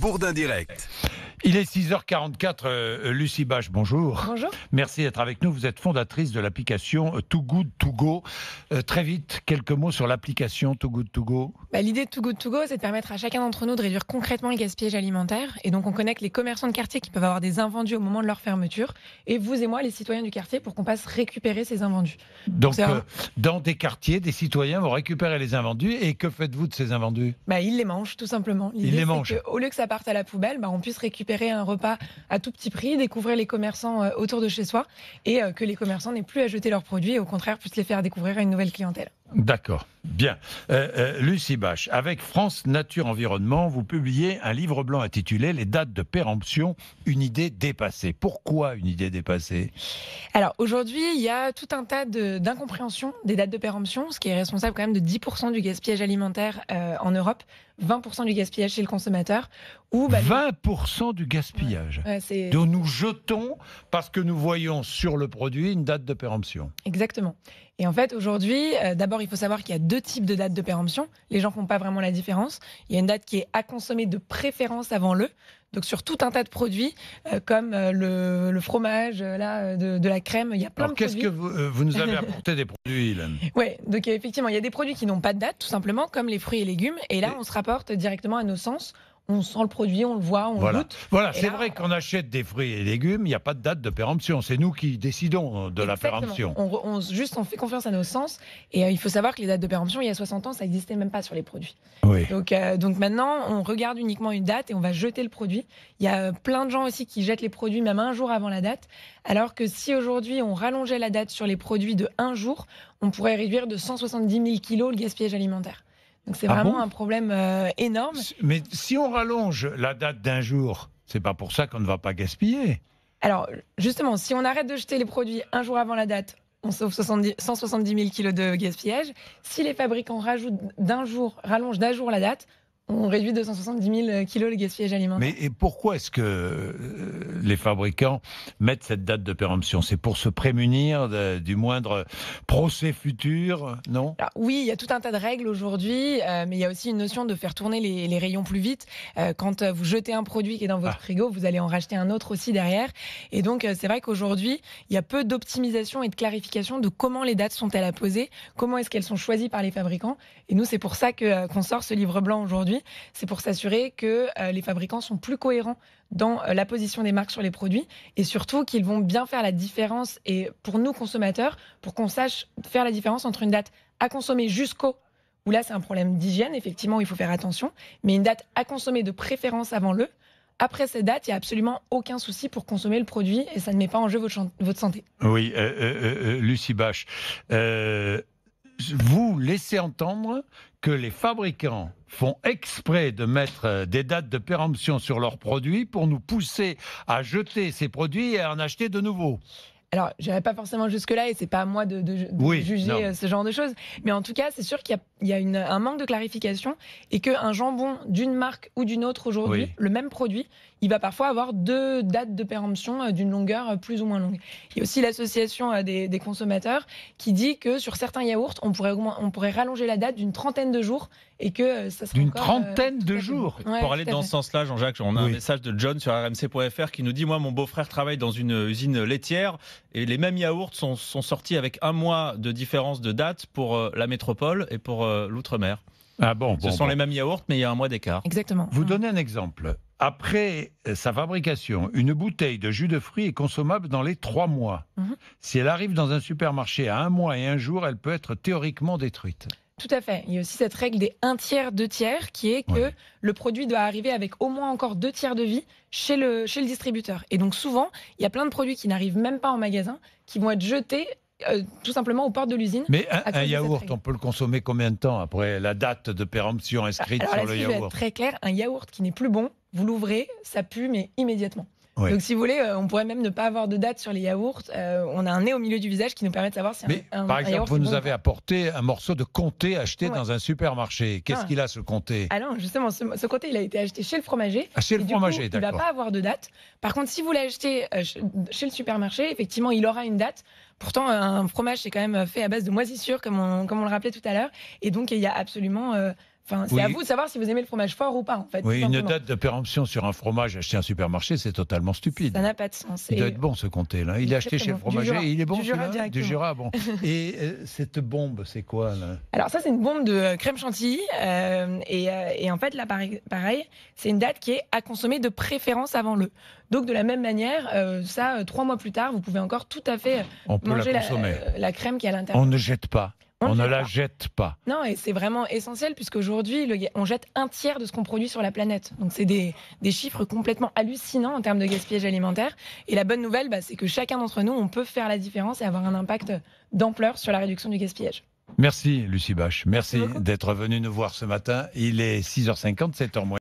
Bourdin Direct. Il est 6h44, Lucie Bache, bonjour. Bonjour. Merci d'être avec nous. Vous êtes fondatrice de l'application Too Good To Go. Très vite, quelques mots sur l'application Too Good To Go. L'idée de Too Good To Go, c'est de permettre à chacun d'entre nous de réduire concrètement le gaspillage alimentaire. Et donc, on connecte les commerçants de quartier qui peuvent avoir des invendus au moment de leur fermeture. Et vous et moi, les citoyens du quartier, pour qu'on passe récupérer ces invendus. Donc, dans des quartiers, des citoyens vont récupérer les invendus. Et que faites-vous de ces invendus ? Ils les mangent, tout simplement. Ils les mangent. Au lieu que ça parte à la poubelle, on puisse récupérer un repas à tout petit prix, découvrir les commerçants autour de chez soi et que les commerçants n'aient plus à jeter leurs produits et au contraire puissent les faire découvrir à une nouvelle clientèle. D'accord, bien. Lucie Bache, avec France Nature Environnement, vous publiez un livre blanc intitulé « Les dates de péremption, une idée dépassée ». Pourquoi une idée dépassée ? Alors aujourd'hui, il y a tout un tas d'incompréhension des dates de péremption, ce qui est responsable quand même de 10% du gaspillage alimentaire en Europe, 20% du gaspillage chez le consommateur. 20% du gaspillage. Donc nous jetons parce que nous voyons sur le produit une date de péremption. Exactement. Et en fait, aujourd'hui, d'abord, il faut savoir qu'il y a deux types de dates de péremption. Les gens ne font pas vraiment la différence. Il y a une date qui est à consommer de préférence avant le. Donc sur tout un tas de produits, comme le fromage, de la crème, il y a plein de produits. Qu'est-ce que vous nous avez apporté des produits, Hélène ? Oui, donc effectivement, il y a des produits qui n'ont pas de date, tout simplement, comme les fruits et légumes. Et là, on se rapporte directement à nos sens. On sent le produit, on le voit, on le goûte. Voilà, c'est vrai qu'on achète des fruits et légumes, il n'y a pas de date de péremption. C'est nous qui décidons de la péremption. On fait confiance à nos sens. Et il faut savoir que les dates de péremption, il y a 60 ans, ça n'existait même pas sur les produits. Oui. Donc maintenant, on regarde uniquement une date et on va jeter le produit. Il y a plein de gens aussi qui jettent les produits même un jour avant la date. Alors que si aujourd'hui, on rallongeait la date sur les produits de un jour, on pourrait réduire de 170 000 kilos le gaspillage alimentaire. Donc c'est vraiment un problème énorme. Mais si on rallonge la date d'un jour, c'est pas pour ça qu'on ne va pas gaspiller. Alors justement, si on arrête de jeter les produits un jour avant la date, on sauve 170 000 kilos de gaspillage. Si les fabricants rallongent d'un jour la date, on réduit de 170 000 kilos le gaspillage alimentaire. Mais et pourquoi est-ce que les fabricants mettent cette date de péremption ? C'est pour se prémunir du moindre procès futur, non ? Alors, oui, il y a tout un tas de règles aujourd'hui, mais il y a aussi une notion de faire tourner les rayons plus vite. Quand vous jetez un produit qui est dans votre frigo, vous allez en racheter un autre aussi derrière. Et donc, c'est vrai qu'aujourd'hui, il y a peu d'optimisation et de clarification de comment les dates sont-elles apposées, comment est-ce qu'elles sont choisies par les fabricants. Et nous, c'est pour ça qu'on sort ce livre blanc aujourd'hui. C'est pour s'assurer que les fabricants sont plus cohérents dans la position des marques sur les produits et surtout qu'ils vont bien faire la différence et pour nous consommateurs, pour qu'on sache faire la différence entre une date à consommer jusqu'au, où là c'est un problème d'hygiène, effectivement il faut faire attention, mais une date à consommer de préférence avant le. Après cette date, il n'y a absolument aucun souci pour consommer le produit et ça ne met pas en jeu votre santé. Oui, Lucie Bache, vous laissez entendre que les fabricants font exprès de mettre des dates de péremption sur leurs produits pour nous pousser à jeter ces produits et à en acheter de nouveaux. Alors, je n'irai pas forcément jusque-là et ce n'est pas à moi de juger ce genre de choses. Mais en tout cas, c'est sûr qu'il y a un manque de clarification et qu'un jambon d'une marque ou d'une autre aujourd'hui, le même produit, il va parfois avoir deux dates de péremption d'une longueur plus ou moins longue. Il y a aussi l'association des consommateurs qui dit que sur certains yaourts, on pourrait rallonger la date d'une trentaine de jours et que ça serait trentaine de jours. Pour aller dans ce sens-là, Jean-Jacques, on a un message de John sur rmc.fr qui nous dit « Moi, mon beau-frère travaille dans une usine laitière et les mêmes yaourts sont sortis avec un mois de différence de date pour la métropole et pour l'outre-mer. » Ce sont les mêmes yaourts, mais il y a un mois d'écart. Exactement. Vous donnez un exemple. Après sa fabrication, une bouteille de jus de fruits est consommable dans les 3 mois. Si elle arrive dans un supermarché à 1 mois et 1 jour, elle peut être théoriquement détruite. Tout à fait. Il y a aussi cette règle des 1 tiers, 2 tiers, qui est que le produit doit arriver avec au moins encore 2 tiers de vie chez le distributeur. Et donc souvent, il y a plein de produits qui n'arrivent même pas en magasin, qui vont être jetés tout simplement aux portes de l'usine. Mais un yaourt, on peut le consommer combien de temps après la date de péremption inscrite sur le yaourt ? Je vais être très clair, un yaourt qui n'est plus bon, vous l'ouvrez, ça pue, mais immédiatement. Oui. Donc si vous voulez, on pourrait même ne pas avoir de date sur les yaourts. On a un nez au milieu du visage qui nous permet de savoir si par exemple, vous nous avez apporté un morceau de comté acheté dans un supermarché. Qu'est-ce qu'il a, ce comté ? Alors justement, ce comté, il a été acheté chez le fromager. Chez le fromager, d'accord. Il ne va pas avoir de date. Par contre, si vous l'achetez chez le supermarché, effectivement, il aura une date. Pourtant, un fromage, c'est quand même fait à base de moisissures, comme on le rappelait tout à l'heure. Et donc, il n'y a absolument Enfin, c'est à vous de savoir si vous aimez le fromage fort ou pas, en fait. Oui, une date de péremption sur un fromage acheté en supermarché, c'est totalement stupide. Ça n'a pas de sens. Il doit être bon, ce comté-là. Il est acheté chez le fromager et il est bon, celui-là ? Du Jura, bon. Et cette bombe, c'est quoi, là ? Alors ça, c'est une bombe de crème chantilly. Et en fait, là, pareil, c'est une date qui est à consommer de préférence avant le. Donc, de la même manière, 3 mois plus tard, vous pouvez encore tout à fait manger la crème qui est à l'intérieur. On ne jette pas. On ne la jette pas. Non, et c'est vraiment essentiel puisqu'aujourd'hui, on jette 1/3 de ce qu'on produit sur la planète. Donc, c'est des chiffres complètement hallucinants en termes de gaspillage alimentaire. Et la bonne nouvelle, c'est que chacun d'entre nous, on peut faire la différence et avoir un impact d'ampleur sur la réduction du gaspillage. Merci, Lucie Bache. Merci d'être venue nous voir ce matin. Il est 6h50, 7h moins.